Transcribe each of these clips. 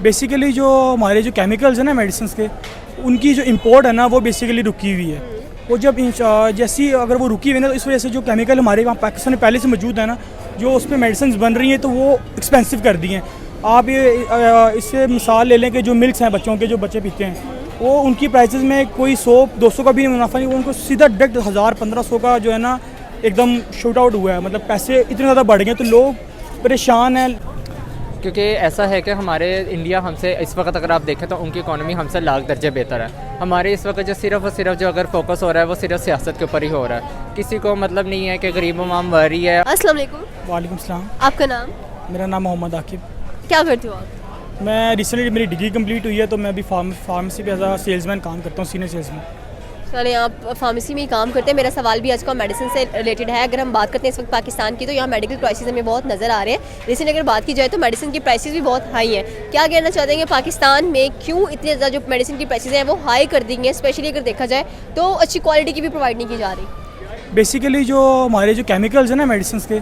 Basically जो हमारे जो केमिकल्स हैं ना मेडिसिन के, उनकी जो इंपोर्ट है ना वो बेसिकली रुकी हुई है। वो जब जैसी अगर वो रुकी हुई है ना, तो इस वजह से जो केमिकल हमारे वहाँ पाकिस्तान में पहले से मौजूद है ना, जो उस पर मेडिसिन बन रही हैं तो वो एक्सपेंसिव कर दी हैं। आप ये इससे मिसाल ले लें कि जो मिल्क्स हैं बच्चों के, जो बच्चे पीते हैं, वो उनकी प्राइसेस में कोई 100-200 का भी मुनाफा नहीं, उनको सीधा डायरेक्ट 1000-1500 का जो है ना एकदम शूट आउट हुआ है। मतलब पैसे इतने ज़्यादा बढ़ गए तो लोग परेशान हैं। क्योंकि ऐसा है कि हमारे इंडिया हमसे इस वक्त अगर आप देखें तो उनकी इकॉनमी हमसे लाख दर्जे बेहतर है। हमारे इस वक्त जो सिर्फ और सिर्फ जो अगर फोकस हो रहा है वो सिर्फ सियासत के ऊपर ही हो रहा है। किसी को मतलब नहीं है कि गरीब अवाम मर रही है। अस्सलाम वालेकुम। वालेकुम सलाम। आपका नाम? मेरा नाम मोहम्मद आकिब। क्या करते हो आप? मैं रिसेंटली मेरी डिग्री कंप्लीट हुई है, तो मैं अभी फार्मेसी पे एज अ सेल्समैन काम करता हूँ, सीनियर सेल्समैन। चले, आप फार्मेसी में ही काम करते हैं। मेरा सवाल भी आज का मेडिसिन से रिलेटेड है। अगर हम बात करते हैं इस वक्त पाकिस्तान की, तो यहाँ मेडिकल प्राइसेस हमें बहुत नज़र आ रहे हैं। रिसेंट अगर बात की जाए तो मेडिसिन की प्राइसेस भी बहुत हाई हैं। क्या कहना चाहते हैं कि पाकिस्तान में क्यों इतनी ज़्यादा जो मेडिसिन की प्राइसेस हैं वो हाई कर दी हैं? स्पेशली अगर देखा जाए तो अच्छी क्वालिटी की भी प्रोवाइड नहीं की जा रही। बेसिकली जो हमारे जो केमिकल्स हैं ना मेडिसिन के,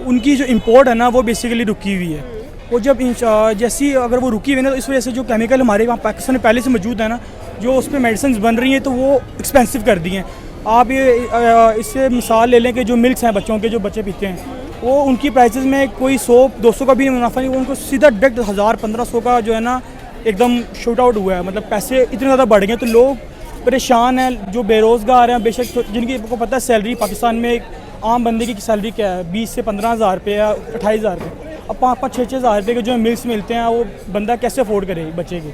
उनकी जो इंपोर्ट है ना वो बेसिकली रुकी हुई है। वो जब जैसी अगर वो रुकी हुई है ना, तो इस वजह से जो केमिकल हमारे वहाँ पाकिस्तान में पहले से मौजूद है ना, जो उस पर मेडिसिन बन रही हैं तो वो एक्सपेंसिव कर दी हैं। आप ये इससे मिसाल ले लें कि जो मिल्क्स हैं बच्चों के, जो बच्चे पीते हैं, वो उनकी प्राइसेस में कोई 100-200 का भी मुनाफा नहीं, उनको सीधा डायरेक्ट 1000-1500 का जो है ना एकदम शूट आउट हुआ है। मतलब पैसे इतने ज़्यादा बढ़ गए तो लोग परेशान हैं। जो बेरोज़गार हैं, बेशक जिनकी को पता है सैलरी पाकिस्तान में एक आम बंदे की सैलरी क्या है, 20 से 15,000 रुपये या 28,000 रुपये। अब 5-6 हज़ार रुपये के जो मिल्क्स मिलते हैं वो बंदा कैसे अफोर्ड करे बच्चे के।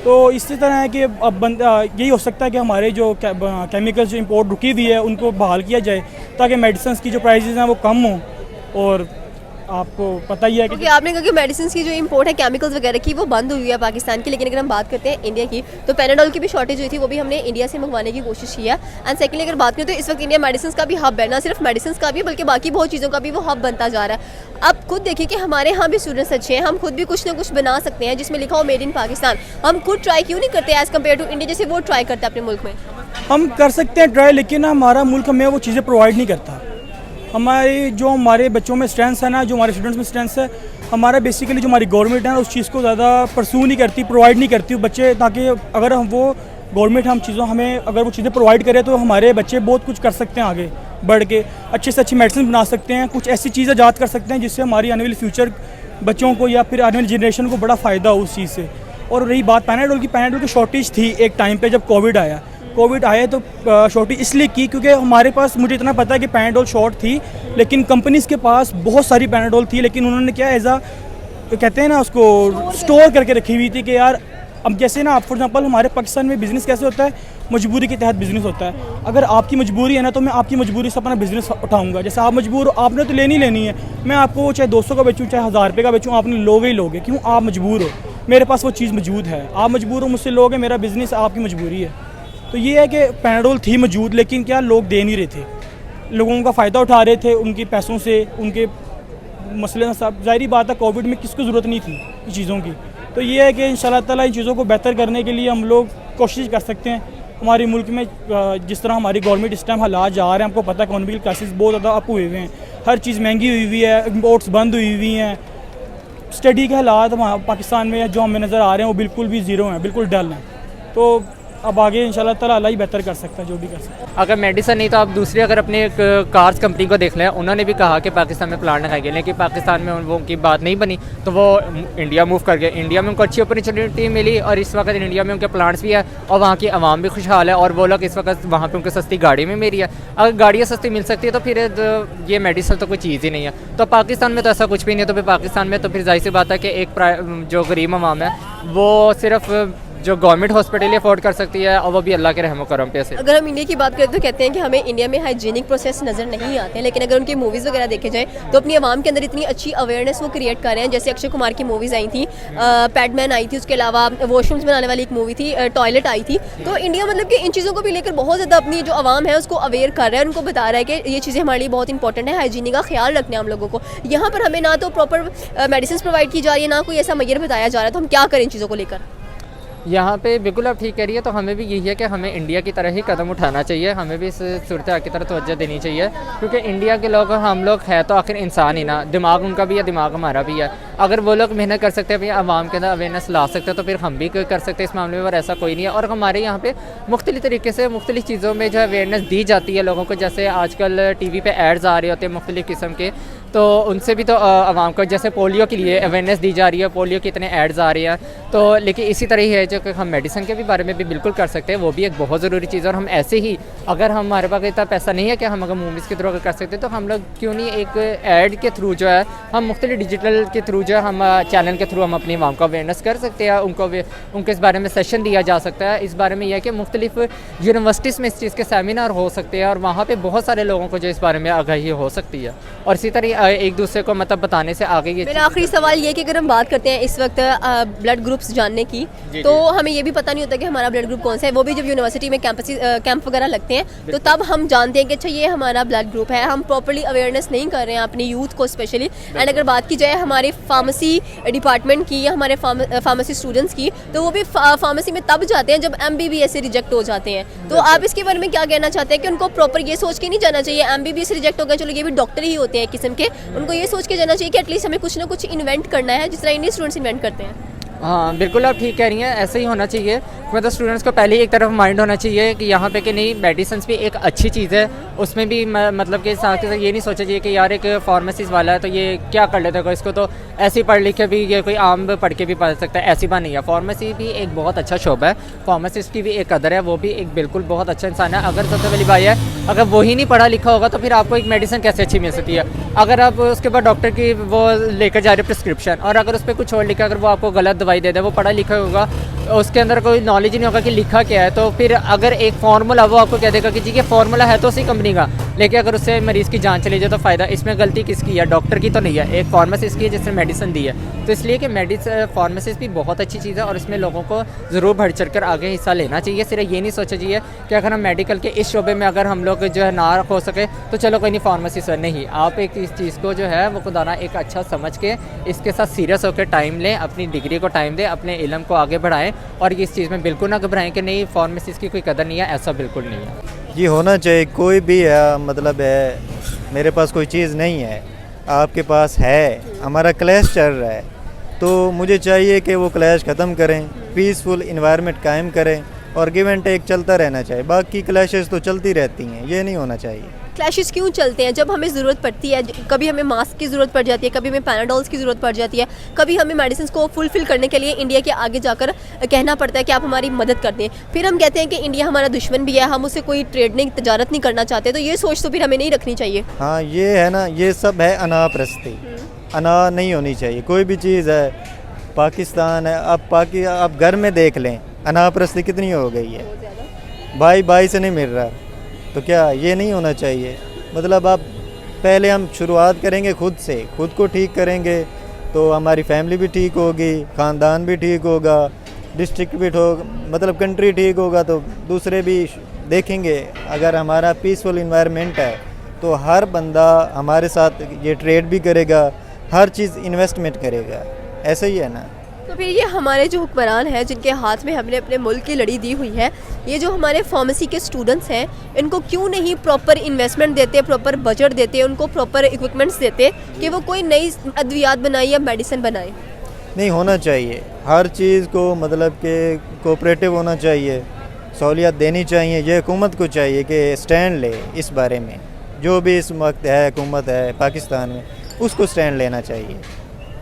तो इसी तरह है कि अब यही हो सकता है कि हमारे जो केमिकल्स जो इंपोर्ट रुकी हुई है उनको बहाल किया जाए, ताकि मेडिसिन की जो प्राइसेस हैं वो कम हों। और आपको पता ही है कि आपने कहा कि मेडिसिन की जो इंपोर्ट है केमिकल्स वगैरह की वो बंद हुई है पाकिस्तान की, लेकिन अगर हम बात करते हैं इंडिया की, तो पैनाडोल की भी शॉर्टेज हुई थी, वो भी हमने इंडिया से मंगवाने की कोशिश की है। एंड सेकेंडली अगर बात करें तो इस वक्त इंडिया मेडिसिन का भी हब है, ना सिर्फ मेडिसिन का भी बल्कि बाकी बहुत चीज़ों का भी वो हब बनता जा रहा है। अब खुद देखिए कि हमारे यहाँ भी स्टूडेंट्स अच्छे हैं, हम खुद भी कुछ ना कुछ बना सकते हैं जिसमें लिखा हो मेड इन पाकिस्तान। हम खुद ट्राई क्यों नहीं करते एज़ कम्पेयर टू इंडिया, जैसे वो ट्राई करता है अपने मुल्क में? हम कर सकते हैं ट्राई, लेकिन हमारा मुल्क हमें वो चीज़ें प्रोवाइड नहीं करता। हमारे बच्चों में स्ट्रेंथ है ना, जो हमारे स्टूडेंट्स में स्ट्रेंथ है, हमारा बेसिकली जो हमारी गवर्नमेंट है उस चीज़ को ज़्यादा परसू नहीं करती, प्रोवाइड नहीं करती बच्चे, ताकि अगर हम वो गवर्नमेंट हमें अगर वो चीज़ें प्रोवाइड करे तो हमारे बच्चे बहुत कुछ कर सकते हैं, आगे बढ़ के अच्छे से अच्छी मेडिसिन बना सकते हैं, कुछ ऐसी चीज़ें ईजाद कर सकते हैं जिससे हमारी आने वाली फ्यूचर बच्चों को या फिर आने वाली जनरेशन को बड़ा फ़ायदा हो उस चीज़ से। और रही बात पैनाडोल की शॉर्टेज थी एक टाइम पे जब कोविड आया तो शॉर्टेज इसलिए की क्योंकि हमारे पास, मुझे इतना पता है कि पैनाडोल शॉर्ट थी, लेकिन कंपनीज़ के पास बहुत सारी पैनाडोल थी, लेकिन उन्होंने क्या कहते हैं ना उसको स्टोर करके रखी हुई थी कि यार अब जैसे ना, आप फॉर एग्जांपल हमारे पाकिस्तान में बिज़नेस कैसे होता है, मजबूरी के तहत बिज़नेस होता है। अगर आपकी मजबूरी है ना, तो मैं आपकी मजबूरी से अपना बिज़नेस उठाऊंगा। जैसे आप मजबूर हो, आपने तो लेनी है, मैं आपको चाहे 200 का बेचूँ चाहे 1000 रुपये का बेचूँ, आपने लोगे ही लोगे। क्यों? आप मजबूर हो, मेरे पास वो चीज़ मौजूद है। आप मजबूर हो, मुझसे लोगे, मेरा बिज़नेस आपकी मजबूरी है। तो ये है कि पैनाडोल थी मौजूद, लेकिन क्या लोग दे नहीं रहे थे, लोगों का फ़ायदा उठा रहे थे उनके पैसों से, उनके मसले सब। ज़ाहिर बात है कोविड में किसको ज़रूरत नहीं थी इन चीज़ों की। तो ये है कि इंशाल्लाह ताला इन चीज़ों को बेहतर करने के लिए हम लोग कोशिश कर सकते हैं। हमारे मुल्क में जिस तरह हमारी गवर्नमेंट इस टाइम हालात जा रहे हैं, आपको पता है इकोनॉमिकल क्राइसिस बहुत ज़्यादा अप हुए हुए हैं, हर चीज़ महंगी हुई है, इम्पोर्ट्स बंद हुई हुई हैं, स्टडी के हालात हमारे पाकिस्तान में जो हमें नज़र आ रहे हैं वो बिल्कुल भी ज़ीरो हैं, बिल्कुल डल हैं। तो अब आगे इंशाल्लाह ताला अल्लाह ही बेहतर कर सकता है, जो भी कर सकता है। अगर मेडिसिन नहीं तो आप दूसरी अगर अपने कार्स कंपनी को देख लें, उन्होंने भी कहा कि पाकिस्तान में प्लांट लगाएंगे, लेकिन पाकिस्तान में वो उनकी बात नहीं बनी तो वो इंडिया मूव कर गए। इंडिया में उनको अच्छी अपॉर्चुनिटी मिली और इस वक्त इंडिया में उनके प्लांट्स भी है और वहाँ की आवाम भी खुशहाल है और वो लोग इस वक्त वहाँ पर उनको सस्ती गाड़ी में मिली है। अगर गाड़ियाँ सस्ती मिल सकती है तो फिर ये मेडिसिन तो कोई चीज़ ही नहीं है। तो पाकिस्तान में तो ऐसा कुछ भी नहीं है। तो फिर पाकिस्तान में तो फिर जाहिर सी बात है कि एक जो गरीब आवाम है वो सिर्फ जो गवर्नमेंट हॉस्पिटल अफोर्ड कर सकती है और वो भी अल्लाह के रहम करम पे से। अगर हम इंडिया की बात करें तो कहते हैं कि हमें इंडिया में हाइजीनिक प्रोसेस नज़र नहीं आते हैं, लेकिन अगर उनकी मूवीज़ वगैरह देखे जाए तो अपनी आवाम के अंदर इतनी अच्छी अवेयरनेस वो क्रिएट कर रहे हैं। जैसे अक्षय कुमार की मूवीज़ आई थी, पैडमैन आई थी, उसके अलावा वॉशरूम्स बनाने वाली एक मूवी थी, टॉयलेट आई थी। तो इंडिया मतलब कि इन चीज़ों को भी लेकर बहुत ज़्यादा अपनी जो आवाम है उसको अवेयर कर रहा है, उनको बता रहा है कि ये चीज़ें हमारे लिए बहुत इंपॉर्टेंट है, हाइजीनिक का ख्याल रखना है हम लोगों को। यहाँ पर हमें ना तो प्रॉपर मेडिसिन प्रोवाइड की जा रही है, ना कोई ऐसा मैयर बताया जा रहा है, तो हम क्या करें इन चीज़ों को लेकर? यहाँ पे बिल्कुल आप ठीक कह रही है, तो हमें भी यही है कि हमें इंडिया की तरह ही कदम उठाना चाहिए, हमें भी इस सूरत की तरह तवज्जो देनी चाहिए, क्योंकि इंडिया के लोग हम लोग हैं तो आखिर इंसान ही ना, दिमाग उनका भी है, दिमाग हमारा भी है। अगर वो लोग मेहनत कर सकते हैं, अपनी आवाम के अंदर अवेयरनेस ला सकते हैं, तो फिर हम भी कर सकते हैं इस मामले में, और ऐसा कोई नहीं है। और हमारे यहाँ पे मुख्तलिफ तरीके से मुख्तलिफ चीज़ों में जो अवेयरनेस दी जाती है लोगों को, जैसे आजकल टीवी पे एड्स आ रहे होते हैं मुख्तलिफ किस्म के, तो उनसे भी तो आवाम को, जैसे पोलियो के लिए अवेयरनेस दी जा रही है, पोलियो के इतने एड्स आ रहे हैं, तो लेकिन इसी तरह ही है जो कि हम मेडिसिन के भी बारे में भी बिल्कुल कर सकते हैं, वो भी एक बहुत ज़रूरी चीज़ है। और हम ऐसे ही, अगर हमारे पास इतना पैसा नहीं है कि हम अगर मूवीज़ के थ्रू अगर कर सकते हैं, तो हम लोग क्यों नहीं एक ऐड के थ्रू जो है, हम मुख्तलिफ डिजिटल के थ्रू जो है, हम चैनल के थ्रू हम अपनी आवाम को अवेयरनेस कर सकते हैं, उनको इस बारे में सेशन दिया जा सकता है। इस बारे में यह है कि मुख्तलिफ यूनिवर्सिटीज़ में इस चीज़ के सेमिनार हो सकते हैं, और वहाँ पर बहुत सारे लोगों को जो इस बारे में आगाही हो सकती है, और इसी तरह एक दूसरे को मतलब बताने से आगे ये। मेरा आखिरी सवाल ये कि अगर हम बात करते हैं इस वक्त ब्लड ग्रुप्स जानने की, तो हमें ये भी पता नहीं होता कि हमारा ब्लड ग्रुप कौन सा है, वो भी जब यूनिवर्सिटी में कैंप वगैरह लगते हैं, तो तब हम जानते हैं कि अच्छा ये हमारा ब्लड ग्रुप है। हम प्रॉपर्ली अवेयरनेस नहीं कर रहे हैं अपनी यूथ को स्पेशली। एंड अगर बात की जाए हमारे फार्मेसी डिपार्टमेंट की या हमारे फार्मेसी स्टूडेंट्स की, तो वो भी फार्मेसी में तब जाते हैं जब MBBS से रिजेक्ट हो जाते हैं। तो आप इसके बारे में क्या कहना चाहते हैं कि उनको प्रॉपर ये सोच के नहीं जाना चाहिए MBBS रिजेक्ट हो गया, चलो ये भी डॉक्टर ही होते हैं किस्म के, उनको ये सोच के जाना चाहिए कि एटलीस्ट हमें कुछ ना कुछ इन्वेंट करना है, जिस तरह इंडियन स्टूडेंट्स इन्वेंट करते हैं। हाँ बिल्कुल आप ठीक कह रही हैं, ऐसे ही होना चाहिए। मतलब स्टूडेंट्स को पहले ही एक तरफ माइंड होना चाहिए कि यहाँ पे कि नहीं, मेडिसिन भी एक अच्छी चीज़ है, उसमें भी मतलब कि साथ ही ये नहीं सोचा चाहिए कि यार एक फार्मेसिस्ट वाला है तो ये क्या कर लेता है, इसको तो ऐसे ही पढ़ लिखे भी ये कोई आम पढ़ के भी पढ़ सकता है, ऐसी बात नहीं है। फार्मेसी भी एक बहुत अच्छा शोबा है, फार्मासिस्ट की भी एक कदर है, वो भी एक बिल्कुल बहुत अच्छा इंसान है। अगर सबसे पहली बात है, अगर वही नहीं पढ़ा लिखा होगा तो फिर आपको एक मेडिसिन कैसे अच्छी मिल सकती है। अगर आप उसके बाद डॉक्टर की वो लेकर जा रहे प्रिस्क्रिप्शन, और अगर उस पर कुछ और लिखा, अगर वो आपको गलत दवाई दे दे, वो पढ़ा लिखा होगा, उसके अंदर कोई नॉलेज नहीं होगा कि लिखा क्या है, तो फिर अगर एक फार्मूला वो आपको कह देगा कि जी ये फार्मूला है तो उसी कंपनी का, लेकिन अगर उससे मरीज़ की जान चली जाए तो फ़ायदा, इसमें गलती किसकी है, डॉक्टर की तो नहीं है, एक फार्मासिस्ट की है जिसने मेडिसिन दी है। तो इसलिए कि फार्मासिस्ट भी बहुत अच्छी चीज़ है, और इसमें लोगों को ज़रूर बढ़ चढ़ कर आगे हिस्सा लेना चाहिए। सिर्फ ये नहीं सोचा चाहिए कि अगर हम मेडिकल के इस शोबे में अगर हम लोग जो है ना हो सके तो चलो कोई नहीं फार्मासिस्ट नहीं, आप एक इस चीज़ को जो है वो खुदाना एक अच्छा समझ के इसके साथ सीरियस होकर टाइम लें, अपनी डिग्री को टाइम दें, अपने इल्म को आगे बढ़ाएं, और इस चीज़ में बिल्कुल ना घबराएं कि नहीं फार्मासिस्ट की कोई कदर नहीं है, ऐसा बिल्कुल नहीं है। ये होना चाहिए, कोई भी है, मतलब है मेरे पास कोई चीज़ नहीं है, आपके पास है, हमारा क्लैश चल रहा है, तो मुझे चाहिए कि वो क्लैश ख़त्म करें, पीसफुल इन्वायरमेंट कायम करें, और गिव एंड टेक चलता रहना चाहिए। बाकी क्लैशेस तो चलती रहती हैं, ये नहीं होना चाहिए। क्लैशेस क्यों चलते हैं? जब हमें ज़रूरत पड़ती है, कभी हमें मास्क की ज़रूरत पड़ जाती है, कभी हमें पैनाडोल्स की ज़रूरत पड़ जाती है, कभी हमें मेडिसिन को फुलफ़िल करने के लिए इंडिया के आगे जाकर कहना पड़ता है कि आप हमारी मदद कर दें। फिर हम कहते हैं कि इंडिया हमारा दुश्मन भी है, हम उससे कोई ट्रेड नहीं, तजारत नहीं करना चाहते, तो ये सोच तो फिर हमें नहीं रखनी चाहिए। हाँ ये है ना, ये सब है अनापरस्ती, अना नहीं होनी चाहिए। कोई भी चीज़ है, पाकिस्तान है, आप घर में देख लें अनापरस्ती कितनी हो गई है, भाई भाई से नहीं मिल रहा, तो क्या ये नहीं होना चाहिए? मतलब आप पहले हम शुरुआत करेंगे खुद से, खुद को ठीक करेंगे तो हमारी फैमिली भी ठीक होगी, ख़ानदान भी ठीक होगा, डिस्ट्रिक्ट भी मतलब कंट्री ठीक होगा, तो दूसरे भी देखेंगे। अगर हमारा पीसफुल इन्वायरमेंट है तो हर बंदा हमारे साथ ये ट्रेड भी करेगा, हर चीज़ इन्वेस्टमेंट करेगा, ऐसा ही है ना। तो फिर ये हमारे जो हुक्मरान हैं जिनके हाथ में हमने अपने मुल्क की लड़ी दी हुई है, ये जो हमारे फार्मेसी के स्टूडेंट्स हैं, इनको क्यों नहीं प्रॉपर इन्वेस्टमेंट देते, प्रॉपर बजट देते, उनको प्रॉपर इक्विपमेंट्स देते कि वो कोई नई अद्वियात बनाए या मेडिसिन बनाए? नहीं होना चाहिए, हर चीज़ को मतलब कि कोऑपरेटिव होना चाहिए, सहूलियत देनी चाहिए। ये हुकूमत को चाहिए कि स्टैंड ले इस बारे में, जो भी इस वक्त है हुकूमत है पाकिस्तान में, उसको स्टैंड लेना चाहिए।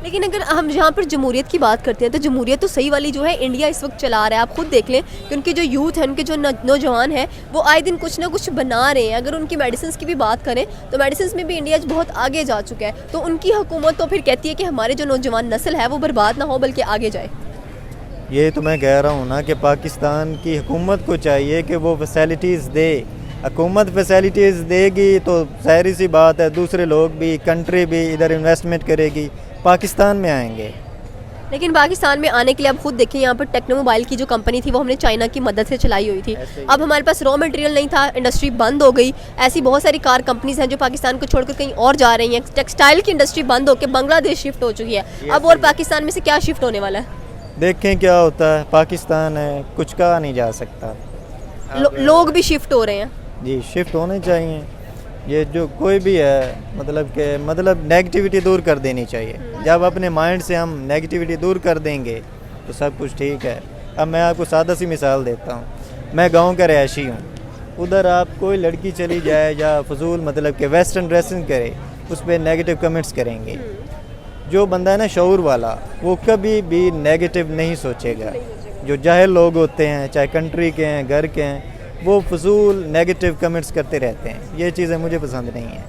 लेकिन अगर हम यहाँ पर जमहूरियत की बात करते हैं, तो जमहूरियत तो सही वाली जो है इंडिया इस वक्त चला रहा है। आप खुद देख लें कि उनके जो यूथ है, उनके जो नौजवान हैं, वो आए दिन कुछ ना कुछ बना रहे हैं। अगर उनकी मेडिसिन की भी बात करें तो मेडिसिन में भी इंडिया बहुत आगे जा चुका है। तो उनकी हुकूमत तो फिर कहती है कि हमारे जो नौजवान नस्ल है वो बर्बाद ना हो बल्कि आगे जाए। ये तो मैं कह रहा हूँ ना कि पाकिस्तान की हुकूमत को चाहिए कि वो फैसिलिटीज़ दे। हुकूमत फैसिलिटीज़ देगी तो ज़ाहिर सी बात है दूसरे लोग भी, कंट्री भी इधर इन्वेस्टमेंट करेगी, पाकिस्तान में आएंगे। लेकिन पाकिस्तान में आने के लिए आप खुद देखिए, यहाँ पर टेक्नो मोबाइल की जो कंपनी थी वो हमने चाइना की मदद से चलाई हुई थी। अब हमारे पास रॉ मटेरियल नहीं था, इंडस्ट्री बंद हो गई। ऐसी बहुत सारी कार कंपनीज हैं जो पाकिस्तान को छोड़कर कहीं और जा रही हैं। टेक्सटाइल की इंडस्ट्री बंद होकर बांग्लादेश शिफ्ट हो चुकी है। अब और पाकिस्तान में से क्या शिफ्ट होने वाला है? देखें क्या होता है। पाकिस्तान है, कुछ कहा नहीं जा सकता। लोग भी शिफ्ट हो रहे हैं। जी शिफ्ट होने चाहिए। ये जो कोई भी है मतलब नेगेटिविटी दूर कर देनी चाहिए। जब अपने माइंड से हम नेगेटिविटी दूर कर देंगे तो सब कुछ ठीक है। अब मैं आपको सादा सी मिसाल देता हूँ। मैं गांव का रहायशी हूँ। उधर आप कोई लड़की चली जाए या फजूल मतलब कि वेस्टर्न ड्रेसिंग करे, उस पर नेगेटिव कमेंट्स करेंगे। जो बंदा है ना शऊर वाला, वो कभी भी नेगेटिव नहीं सोचेगा। जो जाहिल लोग होते हैं, चाहे कंट्री के हैं, घर के हैं, वो फजूल नेगेटिव कमेंट्स करते रहते हैं। ये चीज़ें मुझे पसंद नहीं हैं।